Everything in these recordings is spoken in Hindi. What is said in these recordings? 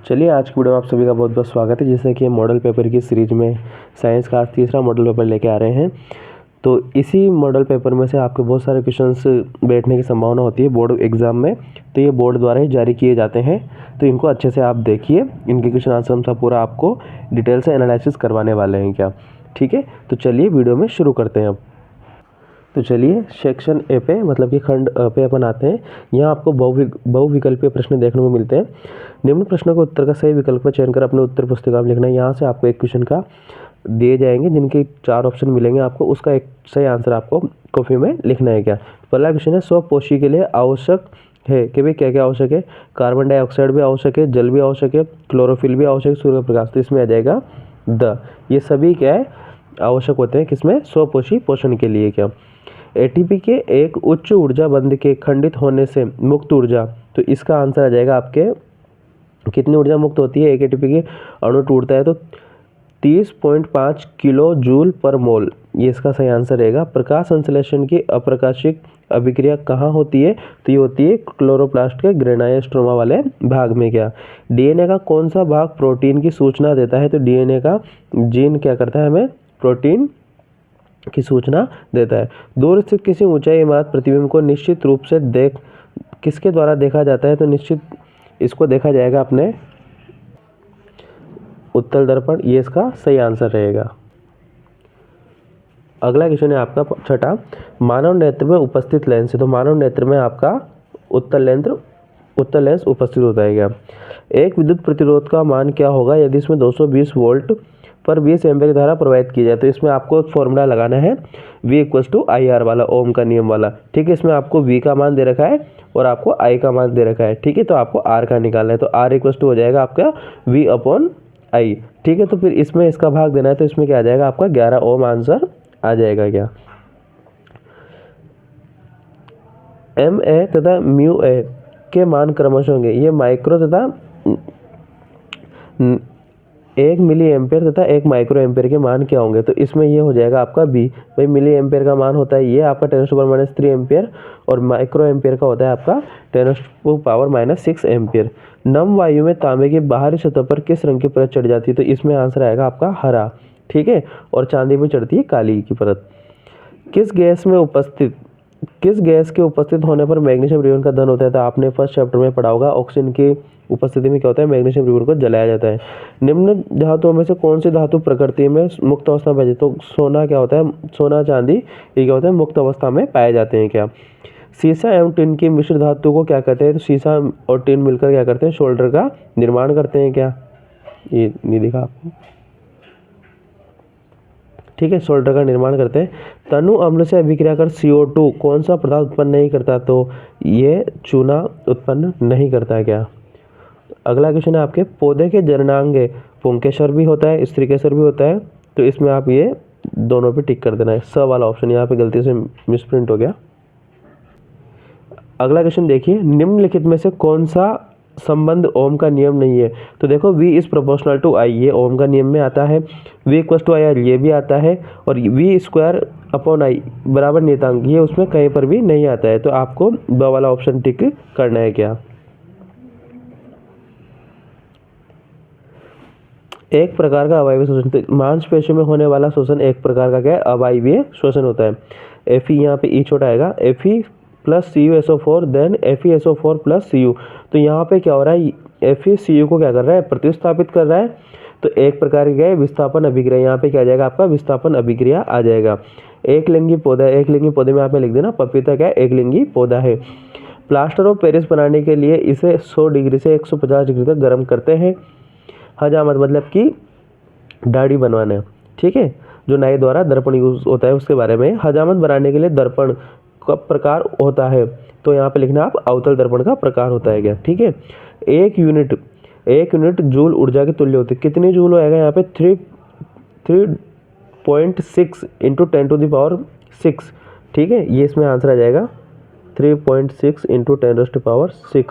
चलिए आज की वीडियो में आप सभी का बहुत बहुत स्वागत है। जैसे कि मॉडल पेपर की सीरीज में साइंस का आज तीसरा मॉडल पेपर लेके आ रहे हैं। तो इसी मॉडल पेपर में से आपके बहुत सारे क्वेश्चंस बैठने की संभावना होती है बोर्ड एग्जाम में। तो ये बोर्ड द्वारा ही जारी किए जाते हैं, तो इनको अच्छे से आप देखिए। इनके क्वेश्चन आंसर हम सब पूरा आपको डिटेल से एनालिसिस करवाने वाले हैं क्या, ठीक है। तो चलिए वीडियो में शुरू करते हैं अब। तो चलिए सेक्शन ए पे मतलब कि खंड पे अपन आते हैं। यहाँ आपको बहुविकल्पीय प्रश्न देखने को मिलते हैं। निम्न प्रश्नों का उत्तर का सही विकल्प का चयन कर अपने उत्तर पुस्तिका में लिखना है। यहाँ से आपको एक क्वेश्चन का दिए जाएंगे जिनके 4 ऑप्शन मिलेंगे आपको, उसका एक सही आंसर आपको कॉपी में लिखना है क्या। पहला क्वेश्चन है स्वपोषी के लिए आवश्यक है कि भाई क्या क्या आवश्यक है। कार्बन डाइऑक्साइड भी आवश्यक है, जल भी आवश्यक है, क्लोरोफिल भी आवश्यक है, सूर्य प्रकाश। तो इसमें आ जाएगा द। ये सभी क्या है आवश्यक होते हैं किसमें, स्वपोषी पोषण के लिए क्या। एटीपी के एक उच्च ऊर्जा बंध के खंडित होने से मुक्त ऊर्जा, तो इसका आंसर आ जाएगा आपके कितनी ऊर्जा मुक्त होती है। एक एटीपी के अणु टूटता है तो 30.5 किलो जूल पर मोल, ये इसका सही आंसर रहेगा। प्रकाश संश्लेषण की अप्रकाशिक अभिक्रिया कहाँ होती है, तो ये होती है क्लोरोप्लास्ट के ग्रेनाइल स्ट्रोमा वाले भाग में क्या। डीएनए का कौन सा भाग प्रोटीन की सूचना देता है, तो डीएनए का जीन क्या करता है, हमें प्रोटीन की सूचना देता है। दूर स्थित किसी ऊंचाई इमारत प्रतिबिंब को निश्चित रूप से किसके द्वारा देखा जाता है, तो निश्चित इसको देखा जाएगा अपने उत्तल दर्पण, ये इसका सही आंसर रहेगा। अगला क्वेश्चन है आपका छठा, मानव नेत्र में उपस्थित लेंस है। तो मानव नेत्र में आपका उत्तल लेंस उपस्थित होता है क्या। एक विद्युत प्रतिरोध का मान क्या होगा यदि इसमें 220 वोल्ट पर 20 एम्पीयर की धारा प्रवाहित की जाए। तो इसमें आपको फॉर्मूला लगाना है V=IR वाला, ओम का नियम वाला, ठीक है। इसमें आपको V का मान दे रखा है और आपको I का मान दे रखा है, ठीक है। तो आपको R का निकालना है, तो R हो जाएगा आपका V/I, ठीक है। तो फिर इसमें इसका भाग देना है, तो इसमें क्या आ जाएगा आपका 11 ओम आंसर आ जाएगा क्या। MA तथा μA के मान क्रमशः होंगे, ये माइक्रो तथा 1 मिली एम्पेयर तथा 1 माइक्रो एम्पेयर के मान क्या होंगे। तो इसमें ये हो जाएगा आपका बी। भाई मिली एम्पेयर का मान होता है ये आपका 10⁻³ एम्पेयर और माइक्रो एम्पेयर का होता है आपका 10⁻⁻6 एम्पेयर। नम वायु में तांबे की बाहरी सतह पर किस रंग की परत चढ़ जाती है, तो इसमें आंसर आएगा आपका हरा, ठीक है। और चांदी में चढ़ती है काली की परत। किस गैस के उपस्थित होने पर मैग्नीशियम रिबन का दहन होता है। तो आपने फर्स्ट चैप्टर में पढ़ा होगा ऑक्सीजन की उपस्थिति में क्या होता है, मैग्नीशियम रिबन को जलाया जाता है। निम्न धातुओं में से कौन सी धातु प्रकृति में मुक्त अवस्था में पाई जाती है। तो सोना क्या होता है, सोना चांदी ये क्या होता है मुक्त अवस्था में पाए जाते हैं क्या। सीसा एवं टिन की मिश्र धातु को क्या कहते हैं, तो सीसा और टिन मिलकर क्या करते हैं, शोल्डर का निर्माण करते हैं क्या। ये नहीं दिखा आपको, ठीक है, शोल्डर का निर्माण करते हैं। तनु अम्ल से अभिक्रिया कर CO2 कौन सा पदार्थ उत्पन्न नहीं करता, तो ये चूना उत्पन्न नहीं करता है क्या। अगला क्वेश्चन है आपके पौधे के जननांग पुंकेसर भी होता है, स्त्रीकेसर भी होता है। तो इसमें आप ये दोनों पे टिक कर देना है, स वाला ऑप्शन यहाँ पे गलती से मिसप्रिंट हो गया। अगला क्वेश्चन देखिए, निम्नलिखित में से कौन सा संबंध ओम का नियम नहीं है। तो देखो V=I, ये ओम का नियम में आता है। V=IR ये भी आता है, और V²/I बराबर नियतांक ये उसमें कहीं पर भी नहीं आता है। तो आपको ब वाला ऑप्शन टिक करना है क्या। एक प्रकार का अवायवीय शोषण, तो मांसपेशियों में होने वाला शोषण एक प्रकार का क्या है, अवायवीय शोषण होता है। Fe यहाँ पे ई छोटा आएगा, Fe + CuSO4 then FeSO4 + Cu। तो यहाँ पे क्या हो रहा है, FeCu को क्या कर रहा है, प्रतिस्थापित कर रहा है। तो एक प्रकार की क्या है विस्थापन अभिक्रिया, यहाँ पे क्या आ जाएगा आपका विस्थापन अभिक्रिया आ जाएगा। एक लिंगी पौधा, एक लिंगी पौधे में आप लिख देना पपीता क्या है, एक लिंगी पौधा है। प्लास्टर ऑफ पेरिस बनाने के लिए इसे 100 डिग्री से 150 डिग्री तक गर्म करते हैं। हजामत मतलब कि दाढ़ी बनवाना, ठीक है, जो नाई द्वारा दर्पण यूज होता है उसके बारे में। हजामत बनाने के लिए दर्पण का प्रकार होता है, तो यहाँ पे लिखना आप अवतल दर्पण का प्रकार होता है क्या, ठीक है। एक यूनिट जूल ऊर्जा के तुल्य होती है। कितनी जूल होएगा यहाँ पे 3.6 × 10⁶, ठीक है। ये इसमें आंसर आ जाएगा 3.6 × 10⁶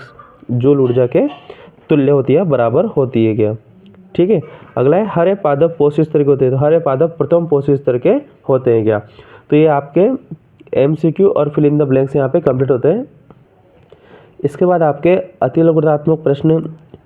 जूल ऊर्जा के तुल्य होती है, बराबर होती है क्या, ठीक है। अगला है हरे पादप पोषी स्तर के होते हैं। तो हरे पादप प्रथम पोषी स्तर के होते हैं क्या। तो ये आपके MCQ और फिल इन द ब्लैंक्स यहाँ पे कंप्लीट होते हैं। इसके बाद आपके अतिलोकतात्मक प्रश्न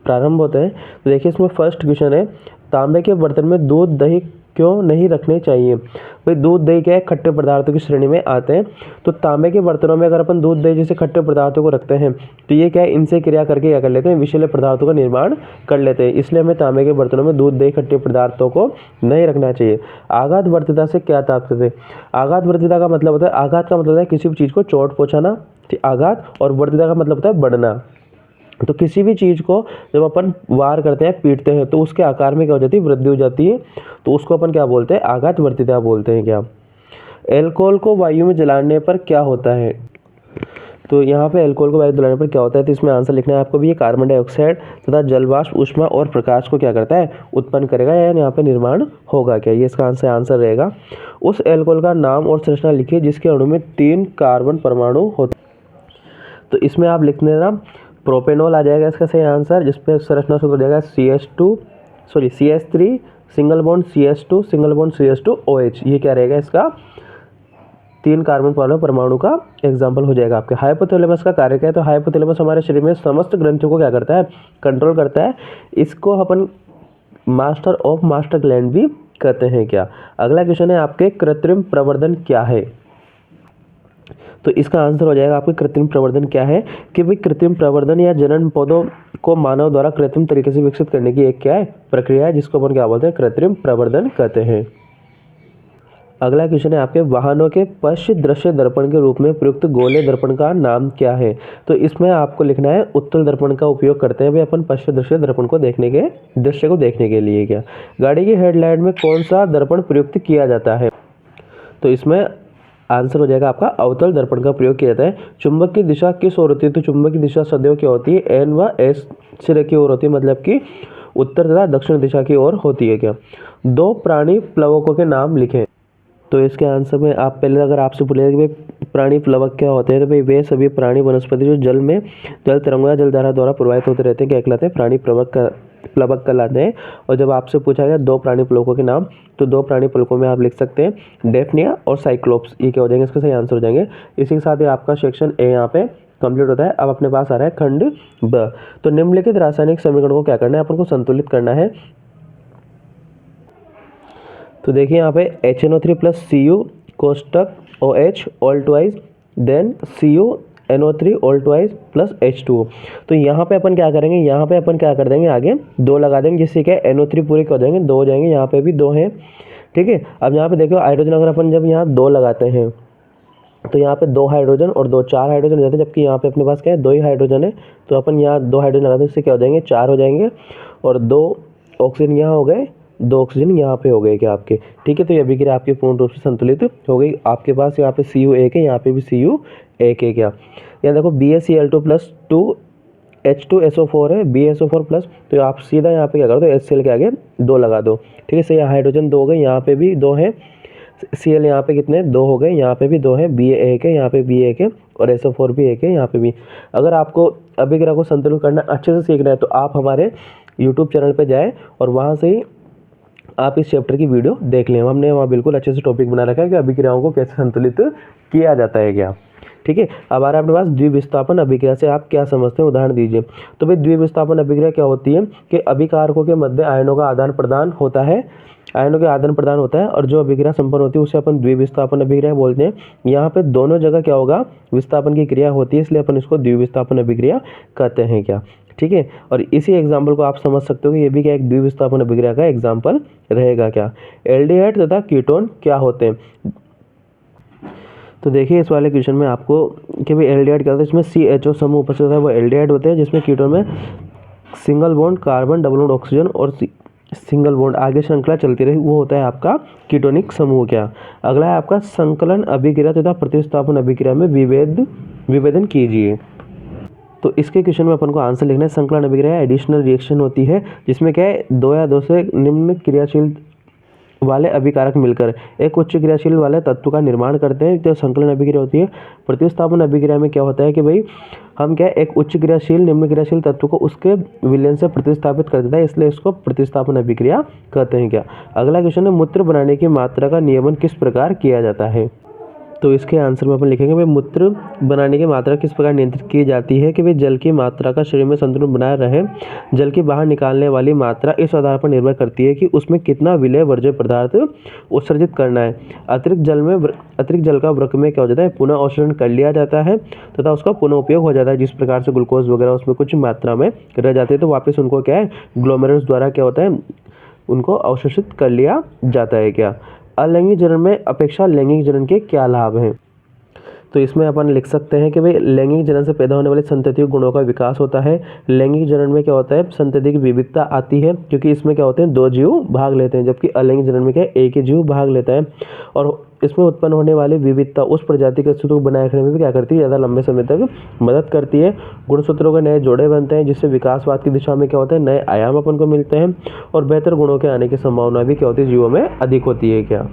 प्रारंभ होते हैं। तो देखिए इसमें फर्स्ट क्वेश्चन है, तांबे के बर्तन में दूध दही क्यों नहीं रखने चाहिए। भाई दूध दही क्या है, खट्टे पदार्थों की श्रेणी में आते हैं। तो तांबे के बर्तनों में अगर अपन दूध दही जैसे खट्टे पदार्थों को रखते हैं तो ये क्या है, इनसे क्रिया करके क्या कर लेते हैं, विषैले पदार्थों का निर्माण कर लेते हैं। इसलिए हमें तांबे के बर्तनों में दूध दही खट्टे पदार्थों को नहीं रखना चाहिए। आघात वर्तिता से क्या तात्पर्य है। आघात वर्तिता का मतलब होता है, आघात का मतलब है किसी भी चीज़ को चोट पहुँचाना, आघात, और वर्तिता का मतलब होता है बढ़ना। तो किसी भी चीज़ को जब अपन वार करते हैं, पीटते हैं, तो उसके आकार में क्या हो जाती है, वृद्धि हो जाती है। तो उसको अपन क्या बोलते हैं, आघात वर्तिता बोलते हैं। क्या एल्कोहल को वायु में जलाने पर क्या होता है। तो यहाँ पे एल्कोहल को वायु जलाने पर क्या होता है, तो इसमें आंसर लिखना है आपको भी। ये कार्बन डाइऑक्साइड तथा जलवाष्प, ऊष्मा और प्रकाश को क्या करता है, उत्पन्न करेगा, या यहाँ पे निर्माण होगा। क्या ये इसका आंसर रहेगा। उस एल्कोहल का नाम और संरचना लिखिए जिसके अणु में 3 कार्बन परमाणु होते। तो इसमें आप लिख देना प्रोपेनॉल आ जाएगा इसका सही आंसर, जिसपे संरचना सूत्र हो जाएगा CH3 single bond CH2 single bond CH2 OH। ये क्या रहेगा, इसका 3 कार्बन परमाणु का एग्जाम्पल हो जाएगा आपके। हाइपोथैलेमस का कार्य क्या है, तो हाइपोथैलेमस हमारे शरीर में समस्त ग्रंथियों को क्या करता है, कंट्रोल करता है। इसको अपन मास्टर ऑफ मास्टर ग्लैंड भी कहते हैं। क्या अगला क्वेश्चन है आपके, कृत्रिम प्रवर्धन क्या है। तो इसका आंसर हो जाएगा आपके कृत्रिम प्रवर्धन क्या है, कि भाई कृत्रिम प्रवर्धन या जनन पौधों को मानव द्वारा कृत्रिम तरीके से विकसित करने की एक क्या है, प्रक्रिया है, जिसको अपन क्या बोलते हैं, कृत्रिम प्रवर्धन कहते हैं। अगला क्वेश्चन है आपके, वाहनों के पश्च दृश्य दर्पण के रूप में प्रयुक्त गोले दर्पण का नाम क्या है। तो इसमें आपको लिखना है, उत्तल दर्पण का उपयोग करते हैं भाई अपन पश्च दृश्य दर्पण को देखने के, दृश्य को देखने के लिए। क्या गाड़ी की हेडलाइट में कौन सा दर्पण प्रयुक्त किया जाता है। तो इसमें आंसर हो जाएगा आपका, अवतल दर्पण का प्रयोग किया जाता है। चुंबक की दिशा किस ओर होती है, तो चुंबक की दिशा सदैव क्या होती है, N व S सिरे की ओर होती है, मतलब कि उत्तर तथा दक्षिण दिशा की ओर होती है। क्या 2 प्राणी प्लवकों के नाम लिखें। तो इसके आंसर में आप पहले अगर आपसे पूछे कि भाई प्राणी प्लवक क्या होते हैं, तो भाई वे सभी प्राणी वनस्पति जो जल में जल तरंगों या जलधारा द्वारा प्रवाहित होते रहते हैं, क्या कहलाते हैं, प्राणी प्लवक कहलाते हैं। और जब आपसे पूछा गया 2 प्राणी प्लवकों के नाम, तो 2 प्राणी प्लवकों में आप लिख सकते हैं डेफनिया और साइक्लोप्स। ये क्या हो जाएंगे, इसके सही आंसर हो जाएंगे। इसी के साथ ही आपका सेक्शन ए यहाँ पे कंप्लीट होता है। अब अपने पास आ रहा है खंड ब। तो निम्नलिखित रासायनिक समीकरण को क्या करना है, अपन को संतुलित करना है। तो देखिए यहाँ पे HNO3 प्लस Cu कोष्टक OH all twice then CuNO3 all twice plus H2O। तो यहाँ पे अपन क्या करेंगे, यहाँ पे अपन क्या कर देंगे, आगे 2 लगा देंगे, जिससे क्या NO3 पूरे क्या हो जाएंगे, 2 हो जाएंगे। यहाँ पे भी 2 हैं, ठीक है। अब यहाँ पे देखो हाइड्रोजन अगर अपन जब यहाँ 2 लगाते हैं तो यहाँ पे 2 हाइड्रोजन और 2 4 हाइड्रोजन हो जाते हैं, जबकि यहाँ पे अपने पास क्या है, 2 ही हाइड्रोजन है। तो अपन यहाँ 2 हाइड्रोजन लगाते हैं, इससे क्या हो जाएंगे, 4 हो जाएंगे, और 2 ऑक्सीजन यहाँ हो गए, 2 ऑक्सीजन यहाँ पे हो गए क्या आपके, ठीक है। तो ये अभिक्रिया आपकी पूर्ण रूप से संतुलित हो गई। आपके पास यहाँ पे Cu1 है, यहाँ पे भी Cu1 है। क्या यहाँ देखो BaCl2 प्लस 2 H2SO4 है, BaSO4 प्लस, तो आप सीधा यहाँ पे क्या कर दो, HCl के आगे 2 लगा दो, ठीक है। सही, हाइड्रोजन 2 हो गए, यहाँ पे भी 2 है, Cl यहाँ पे कितने 2 हो गए, यहाँ पे भी 2 है, Ba1 है, यहाँ पे B1 है, और SO4 भी 1 है, यहाँ पे भी। अगर आपको अभिक्रिया को संतुलित करना अच्छे से सीखना है तो आप हमारे यूट्यूब चैनल पे जाएँ और वहाँ से ही आप इस चैप्टर की वीडियो देख लें। हमने वहाँ बिल्कुल अच्छे से टॉपिक बना रखा है कि अभिक्रियाओं को कैसे संतुलित किया जाता है। क्या ठीक है। अब आ रहा है अपने पास द्विविस्थापन अभिक्रिया से आप क्या समझते हैं, उदाहरण दीजिए। तो भाई द्विविस्थापन अभिक्रिया क्या होती है कि अभिकारकों के मध्य आयनों का आदान प्रदान होता है, आयनों के आदान प्रदान होता है, और जो अभिक्रिया संपन्न होती है उसे अपन द्विविस्थापन अभिक्रिया बोलते हैं। यहाँ पे दोनों जगह क्या होगा, विस्थापन की क्रिया होती है, इसलिए अपन इसको द्विविस्थापन अभिक्रिया कहते हैं। क्या ठीक है। और इसी एग्जाम्पल को आप समझ सकते हो कि ये भी क्या एक द्विविस्थापन अभिक्रिया का एग्जाम्पल रहेगा। क्या एल्डिहाइड तथा कीटोन क्या होते हैं। तो देखिए इस वाले क्वेश्चन में आपको कि भाई एल्डिहाइड क्या होता है, इसमें CHO समूह उपस्थित होता है, वो एल्डिहाइड होते हैं, जिसमें कीटोन में single bond carbon, double bond oxygen और सिंगल बॉन्ड आगे श्रृंखला चलती रही, वो होता है आपका कीटोनिक समूह। क्या अगला है आपका संकलन अभिक्रिया तथा प्रतिस्थापन अभिक्रिया में विभेदन कीजिए। तो इसके क्वेश्चन में अपन को आंसर लिखना है। संकलन अभिक्रिया एडिशनल रिएक्शन होती है, जिसमें क्या है 2 या 2 से निम्न क्रियाशील वाले अभिकारक मिलकर एक उच्च क्रियाशील वाले तत्व का निर्माण करते हैं, तो संकलन अभिक्रिया होती है। प्रतिस्थापन अभिक्रिया में क्या होता है कि भाई हम क्या एक उच्च क्रियाशील निम्न क्रियाशील तत्व को उसके विलयन से प्रतिस्थापित कर देता है, इसलिए इसको प्रतिस्थापन अभिक्रिया कहते हैं। क्या अगला क्वेश्चन है, मूत्र बनाने की मात्रा का नियमन किस प्रकार किया जाता है। तो इसके आंसर में अपन लिखेंगे भाई मूत्र बनाने की मात्रा किस प्रकार नियंत्रित की जाती है कि भाई जल की मात्रा का शरीर में संतुलन बनाए रहे। जल की बाहर निकालने वाली मात्रा इस आधार पर निर्भर करती है कि उसमें कितना विलेय वर्ज्य पदार्थ उत्सर्जित करना है। अतिरिक्त जल का वृक्क में क्या हो जाता है, पुनः अवशोषण कर लिया जाता है तथा उसका पुनः उपयोग हो जाता है। जिस प्रकार से ग्लूकोज वगैरह उसमें कुछ मात्रा में रह जाते हैं तो वापस उनको क्या है, ग्लोमेरुलस द्वारा क्या होता है, उनको अवशोषित कर लिया जाता है। क्या अलैंगिक जनन में अपेक्षा लैंगिक जनन के क्या लाभ हैं? तो इसमें अपन लिख सकते हैं कि भाई लैंगिक जनन से पैदा होने वाले संततिक गुणों का विकास होता है। लैंगिक जनन में क्या होता है, संतति की विविधता आती है क्योंकि इसमें क्या होते हैं, 2 जीव भाग लेते हैं, जबकि अलैंगिक जनन में क्या है, एक ही जीव भाग लेता है। और इसमें उत्पन्न होने वाली विविधता उस प्रजाति के अस्तित्व को बनाए रखने में भी क्या करती है, ज़्यादा लंबे समय तक मदद करती है। गुणसूत्रों के नए जोड़े बनते हैं जिससे विकासवाद की दिशा में क्या होता है, नए आयाम अपन को मिलते हैं और बेहतर गुणों के आने की संभावना भी क्या होती है, जीवों में अधिक होती है। क्या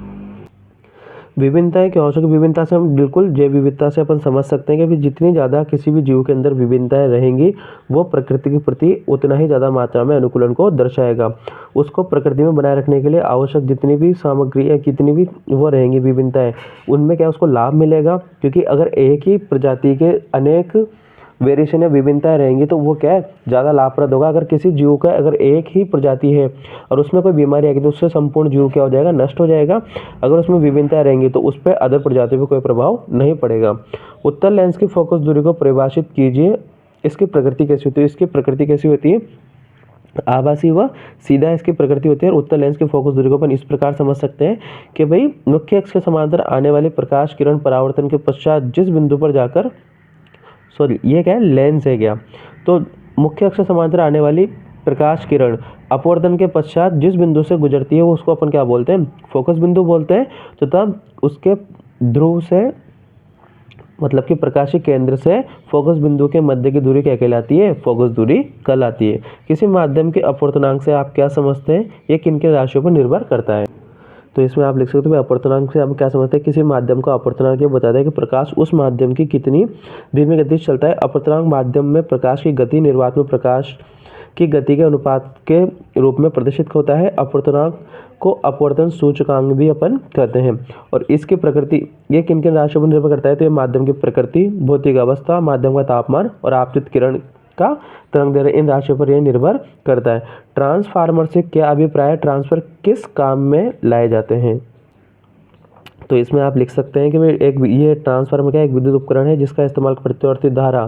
विभिन्नताएं क्या हो सके, विभिन्नता से हम बिल्कुल जैव विविधता से अपन समझ सकते हैं कि जितनी ज़्यादा किसी भी जीव के अंदर विभिन्नताएं रहेंगी वो प्रकृति के प्रति उतना ही ज़्यादा मात्रा में अनुकूलन को दर्शाएगा। उसको प्रकृति में बनाए रखने के लिए आवश्यक जितनी भी सामग्री या कितनी भी वो रहेंगी विभिन्नताएं, उनमें क्या उसको लाभ मिलेगा। क्योंकि अगर एक ही प्रजाति के अनेक वेरिएशन या विभिन्नताएं रहेंगी तो वो क्या है, ज़्यादा लाभप्रद होगा। अगर किसी जीव का अगर एक ही प्रजाति है और उसमें कोई बीमारी आएगी तो उससे संपूर्ण जीव क्या हो जाएगा, नष्ट हो जाएगा। अगर उसमें विभिन्नताएं रहेंगी तो उस पर अदर प्रजाति पर कोई प्रभाव नहीं पड़ेगा। उत्तल लेंस की फोकस दूरी को परिभाषित कीजिए, इसकी प्रकृति कैसी होती है? इसकी प्रकृति कैसी होती है, आभासी व सीधा इसकी प्रकृति होती है। और उत्तल लेंस की फोकस दूरी को अपन इस प्रकार समझ सकते हैं कि भाई मुख्य अक्ष के समांतर आने वाली प्रकाश किरण परावर्तन के पश्चात जिस बिंदु पर जाकर, सॉरी ये क्या है, लेंस है क्या, तो मुख्य अक्ष से समांतर आने वाली प्रकाश किरण अपवर्तन के पश्चात जिस बिंदु से गुजरती है वो उसको अपन क्या बोलते हैं, फोकस बिंदु बोलते हैं। तो तब उसके ध्रुव से मतलब कि प्रकाशीय केंद्र से फोकस बिंदु के मध्य की दूरी क्या कहलाती है, फोकस दूरी कहलाती है। किसी माध्यम के अपवर्तनांक से आप क्या समझते हैं, ये किन किन राशियों पर निर्भर करता है? तो इसमें आप लिख सकते हो अपवर्तनांक से हम क्या समझते हैं, किसी माध्यम का अपवर्तनांक ये बताता है कि प्रकाश उस माध्यम की कितनी धीमी गति से चलता है। अपवर्तनांक माध्यम में प्रकाश की गति निर्वात में प्रकाश की गति के अनुपात के रूप में प्रदर्शित होता है। अपवर्तनांक को अपवर्तन सूचकांक भी अपन कहते हैं। और इसकी प्रकृति ये किन किन राशियों पर निर्भर करता है, तो ये माध्यम की प्रकृति, भौतिक अवस्था, माध्यम का तापमान और आपतित किरण का तरंग दैर्घ्य, इन राशियों पर यह निर्भर करता है। ट्रांसफार्मर से क्या अभिप्राय है, ट्रांसफर किस काम में लाए जाते हैं? तो इसमें आप लिख सकते हैं कि ये ट्रांसफार्मर क्या एक विद्युत उपकरण है जिसका इस्तेमाल प्रतिवर्ती धारा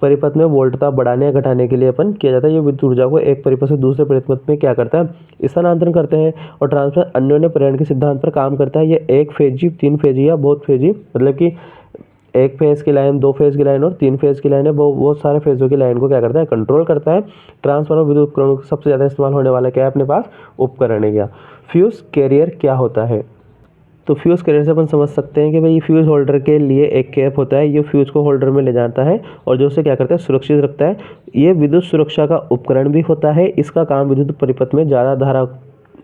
परिपथ में वोल्टता बढ़ाने या घटाने के लिए अपन किया जाता है। ये विद्युत ऊर्जा को एक परिपथ से दूसरे परिपथ में क्या करता है, स्थानांतरण करते हैं। और ट्रांसफर अन्योन्य प्रेरण के सिद्धांत पर काम करता है। ये एक फेजी, 3 फेजी या बहुत फेजी, मतलब कि एक फेज की लाइन, 2 फेज की लाइन और 3 फेज की लाइन है, बहुत सारे फेजों की लाइन को क्या करता है, कंट्रोल करता है। ट्रांसफार्मर विद्युत उपकरणों का सबसे ज़्यादा इस्तेमाल होने वाला क्या है अपने पास, उपकरण है। क्या फ्यूज कैरियर क्या होता है? तो फ्यूज़ कैरियर से अपन समझ सकते हैं कि भाई फ्यूज़ होल्डर के लिए एक कैप होता है, ये फ्यूज़ को होल्डर में ले जाता है और जो उसे क्या करता है, सुरक्षित रखता है। ये विद्युत सुरक्षा का उपकरण भी होता है। इसका काम विद्युत परिपथ में ज़्यादा धारा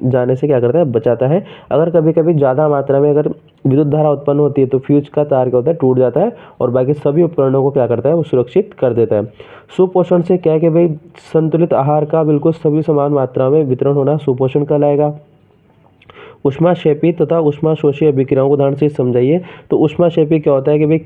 जाने से क्या करता है, बचाता है। अगर कभी कभी ज़्यादा मात्रा में अगर विद्युत धारा उत्पन्न होती है तो फ्यूज का तार क्या होता है, टूट जाता है और बाकी सभी उपकरणों को क्या करता है, वो सुरक्षित कर देता है। सुपोषण से क्या है कि भाई संतुलित आहार का बिल्कुल सभी समान मात्रा में वितरण होना सुपोषण कहलाएगा। ऊष्माक्षेपी तथा ऊष्माशोषी अभिक्रियाओं को उदाहरण से समझाइए। तो ऊष्माक्षेपी क्या होता है कि भाई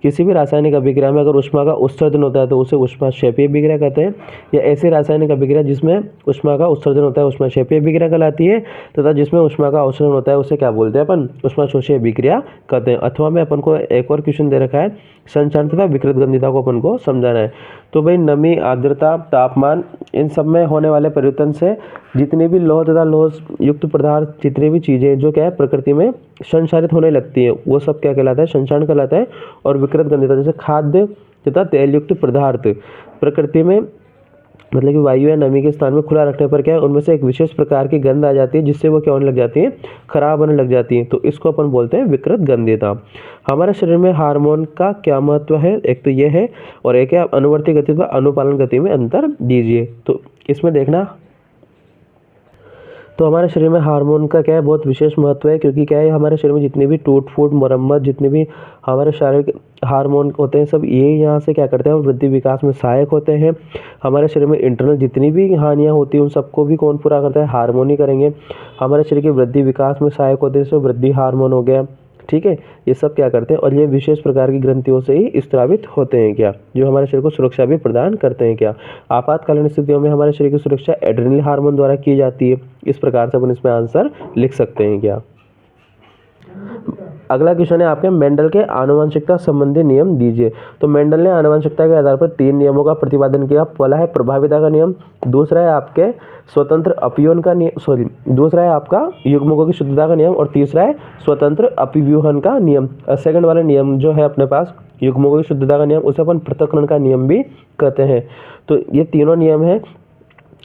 किसी भी रासायनिक अभिक्रिया में अगर ऊष्मा का उत्सर्जन होता है तो उसे ऊष्माक्षेपी अभिक्रिया कहते हैं। या ऐसी रासायनिक अभिक्रिया जिसमें ऊष्मा का उत्सर्जन होता है ऊष्माक्षेपी अभिक्रिया कहलाती है, तथा जिसमें ऊष्मा का अवशोषण होता है उसे क्या बोलते हैं अपन, ऊष्माशोषी अभिक्रिया कहते हैं। अथवा में अपन को एक और क्वेश्चन दे रखा है, संचारण तथा विकृत गंधिता को अपन को समझाना है। तो भाई नमी, आर्द्रता, तापमान, इन सब में होने वाले परिवर्तन से जितनी भी लौह तथा लौह युक्त पदार्थ, जितनी भी चीज़ें जो क्या है प्रकृति में संचारित होने लगती है वो सब क्या कहलाता है, संचारण कहलाता है। और विकृत गंधिता जैसे खाद्य तथा तेल युक्त पदार्थ प्रकृति में मतलब कि वायु या नमी के स्थान में खुला रखने पर क्या है, उनमें से एक विशेष प्रकार की गंध आ जाती है जिससे वो क्या होने लग जाती है, खराब होने लग जाती है। तो इसको अपन बोलते हैं विकृत गंधिता। हमारे शरीर में हार्मोन का क्या महत्व है, एक तो ये है और एक है अनुवर्ती गति व अनुपालन गति में अंतर दीजिए। तो इसमें देखना, तो हमारे शरीर में हार्मोन का क्या है, बहुत विशेष महत्व है। क्योंकि क्या है, हमारे शरीर में जितनी भी टूट फूट मरम्मत, जितने भी हमारे शारीरिक हार्मोन होते हैं सब ये यहाँ से क्या करते हैं, वृद्धि विकास में सहायक होते हैं। हमारे शरीर में इंटरनल जितनी भी हानियाँ होती हैं उन सबको भी कौन पूरा करता है, हार्मोन ही करेंगे। हमारे शरीर के वृद्धि विकास में सहायक होते हैं, जैसे वृद्धि हार्मोन हो गया, ठीक है, ये सब क्या करते हैं और ये विशेष प्रकार की ग्रंथियों से ही स्रावित होते हैं क्या, जो हमारे शरीर को सुरक्षा भी प्रदान करते हैं क्या। आपातकालीन स्थितियों में हमारे शरीर की सुरक्षा एड्रेनल हार्मोन द्वारा की जाती है। इस प्रकार से अपन इसमें आंसर लिख सकते हैं क्या। अगला क्वेश्चन है आपके मेंडल के आनुवंशिकता संबंधी नियम दीजिए। तो मेंडल ने आनुवंशिकता के आधार पर 3 नियमों का प्रतिपादन किया। पहला है प्रभाविता का नियम, दूसरा है आपके स्वतंत्र अपव्यूहन का नियम, दूसरा है आपका युग्मकों की शुद्धता का नियम और तीसरा है स्वतंत्र अपव्यूहन का नियम। सेकंड वाला नियम जो है अपने पास युग्मकों की शुद्धता का नियम, उसे अपन पृथक्करण का नियम भी कहते हैं। तो ये तीनों नियम है।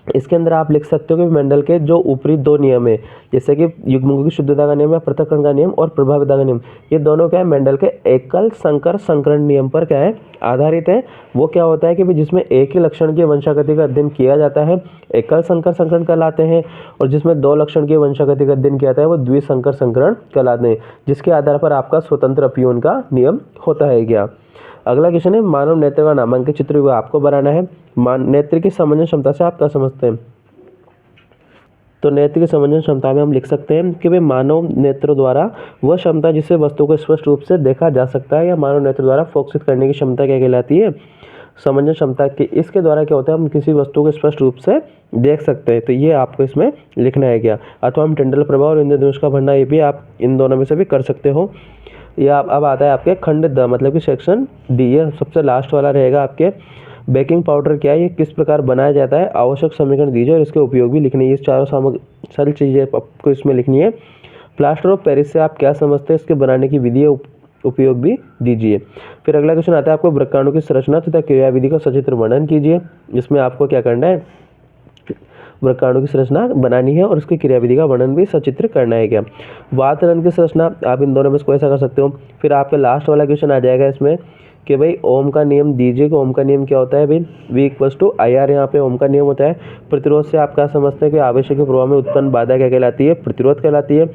इसके अंदर आप लिख सकते हो कि मेंडल के जो ऊपरी 2 नियम है, जैसे कि युग्मकों की शुद्धता का नियम या पृथक्करण का नियम और प्रभाविता का नियम, ये दोनों क्या है मेंडल के एकल संकर संकरण नियम पर क्या है आधारित है। वो क्या होता है कि जिसमें एक ही लक्षण की वंशागति का अध्ययन किया जाता है एकल संकर संकरण कहलाते हैं, और जिसमें 2 लक्षण की वंशागति का अध्ययन किया जाता है वो द्विसंकर संकरण कहलाते हैं, जिसके आधार पर आपका स्वतंत्र अपव्यूहन का नियम होता है क्या। अगला क्वेश्चन है मानव नेत्र का नामांकित चित्र वो आपको बनाना है। नेत्र की समंजन क्षमता से आप क्या समझते हैं। तो नेत्र की समंजन क्षमता में हम लिख सकते हैं कि भाई मानव नेत्र द्वारा वह क्षमता जिससे वस्तु को स्पष्ट रूप से देखा जा सकता है, या मानव नेत्र द्वारा फोकसित करने की क्षमता क्या कहलाती है, समंजन क्षमता की। इसके द्वारा क्या होता है हम किसी वस्तु को स्पष्ट रूप से देख सकते हैं। तो ये आपको इसमें लिखना है क्या। अथवा हम टेंडल प्रभाव और इंद्रधनुष का भरना, ये भी आप इन दोनों में से भी कर सकते हो। या अब आता है आपके खंड द मतलब कि सेक्शन डी, ये सबसे लास्ट वाला रहेगा आपके। बेकिंग पाउडर क्या है, ये किस प्रकार बनाया जाता है, आवश्यक समीकरण दीजिए और इसके उपयोग भी लिखनी है। ये चारों सारी चीज़ें आपको इसमें लिखनी है। प्लास्टर ऑफ पेरिस से आप क्या समझते हैं, इसके बनाने की विधि उपयोग भी दीजिए। फिर अगला क्वेश्चन आता है आपको वृक्काणु की संरचना तथा क्रियाविधि का सचित्र वर्णन कीजिए। इसमें आपको क्या करना है वृक्काणु की संरचना बनानी है और उसकी क्रियाविधि का वर्णन भी सचित्र करना है क्या। वातरंध्र की संरचना आप इन दोनों में से ऐसा कर सकते हो। फिर आपका लास्ट वाला क्वेश्चन आ जाएगा इसमें कि भाई ओम का नियम दीजिए कि ओम का नियम क्या होता है भाई, V=IR यहाँ पे ओम का नियम होता है। प्रतिरोध से आप क्या समझते हैं कि आवेश के प्रवाह में उत्पन्न बाधा क्या कहलाती है, प्रतिरोध कहलाती है।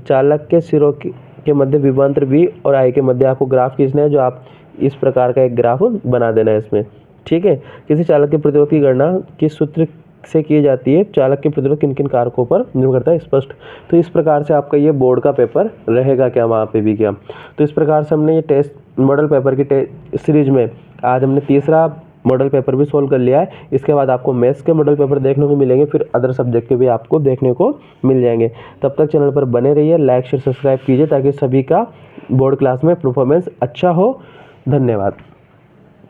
चालक के सिरों के मध्य विभवांतर V और I के मध्य आपको ग्राफ खींचना है, जो आप इस प्रकार का एक ग्राफ बना देना है इसमें, ठीक है। किसी चालक के प्रतिरोध की गणना किस सूत्र से की जाती है, चालक के प्रतिरोध किन किन कारकों पर निर्भर करता है, स्पष्ट। तो इस प्रकार से आपका ये बोर्ड का पेपर रहेगा क्या वहाँ पे भी क्या। तो इस प्रकार से हमने ये टेस्ट मॉडल पेपर की सीरीज में आज हमने तीसरा मॉडल पेपर भी सोल्व कर लिया है। इसके बाद आपको मैथ्स के मॉडल पेपर देखने को मिलेंगे, फिर अदर सब्जेक्ट के भी आपको देखने को मिल जाएंगे। तब तक चैनल पर बने रहिए, लाइक शेयर सब्सक्राइब कीजिए ताकि सभी का बोर्ड क्लास में परफॉर्मेंस अच्छा हो। धन्यवाद।